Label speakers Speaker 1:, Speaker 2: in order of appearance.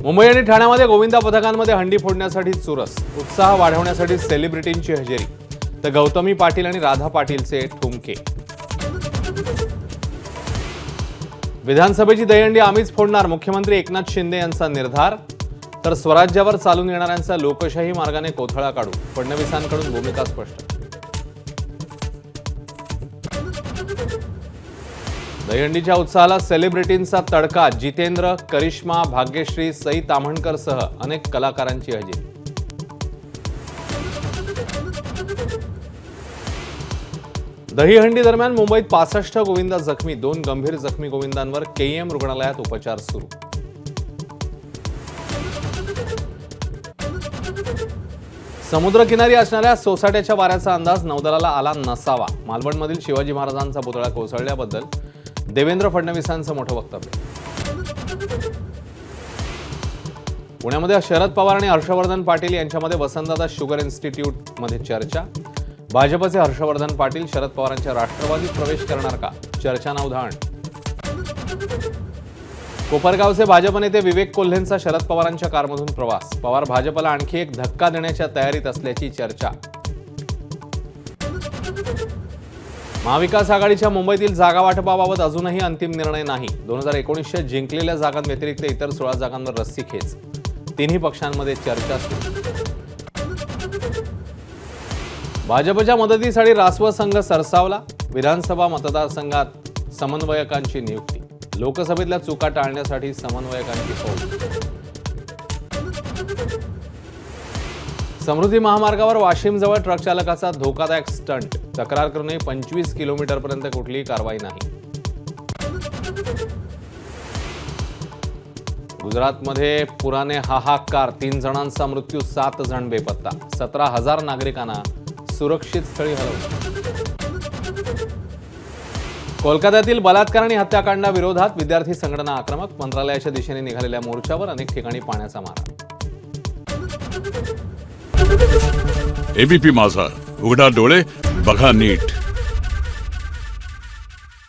Speaker 1: मुंबई आणि ठाण्यामध्ये गोविंदा पथकांमध्ये हंडी फोडण्यासाठी चुरस, उत्साह वाढवण्यासाठी सेलिब्रिटींची हजेरी, तर गौतमी पाटील आणि राधा पाटीलचे ठुमके. विधानसभेची दहीहंडी आम्हीच फोडणार, मुख्यमंत्री एकनाथ शिंदे यांचा निर्धार. तर स्वराज्यावर चालून येणाऱ्यांचा लोकशाही मार्गाने कोथळा काढू, फडणवीसांकडून भूमिका स्पष्ट. दहीहंडीच्या उत्साहाला सेलिब्रिटींचा तडका. जितेंद्र, करिश्मा, भाग्यश्री, सई ताम्हणकर सह अनेक कलाकारांची हजेरी. दहीहंडी दरम्यान मुंबईत 65 गोविंदा जखमी, 2 गंभीर जखमी गोविंदांवर केईएम रुग्णालयात उपचार सुरू. समुद्रकिनारी असणाऱ्या सोसाट्याच्या वाऱ्याचा अंदाज नौदलाला आला नसावा. मालवणमधील शिवाजी महाराजांचा पुतळा कोसळल्याबद्दल देवेंद्र फडणवीसांचं मोठं वक्तव्य. पुण्यामध्ये शरद पवार आणि हर्षवर्धन पाटील यांच्यामध्ये वसंतदादा शुगर इन्स्टिट्यूट मध्ये चर्चा. भाजपचे हर्षवर्धन पाटील शरद पवारांच्या राष्ट्रवादीत प्रवेश करणार का, चर्चांना उधाण. कोपरगावचे भाजप नेते विवेक कोल्हेंचा शरद पवारांच्या कारमधून प्रवास. पवार भाजपला आणखी एक धक्का देण्याच्या तयारीत असल्याची चर्चा. महाविकास आघाडीच्या मुंबईतील जागा वाटपाबाबत अजूनही अंतिम निर्णय नाही. 2019च्या जिंकलेल्या जागांव्यतिरिक्त इतर 16 जागांवर रस्सीखेच. तिन्ही पक्षांमध्ये चर्चा सुरू. भाजपच्या मदतीसाठी रासव संघ सरसावला. विधानसभा मतदारसंघात समन्वयकांची नियुक्ती. लोकसभेतल्या चुका टाळण्यासाठी समन्वयकांची फौज. समृद्धी महामार्गावर वाशिमजवळ ट्रक चालकाचा धोकादायक स्टंट. तक्रार करूनही 25 किलोमीटरपर्यंत कुठलीही कारवाई नाही. गुजरातमध्ये पुराने हाहाकार. 3 जणांचा मृत्यू, 7 जण बेपत्ता. 17,000 नागरिकांना सुरक्षित स्थळी हलवलं. कोलकात्यातील बलात्कार आणि हत्याकांडाविरोधात विद्यार्थी संघटना आक्रमक. मंत्रालयाच्या दिशेने निघालेल्या मोर्चावर अनेक ठिकाणी पाण्याचा मारा.
Speaker 2: एबीपी माझा, उघडा डोळे बघा नीट.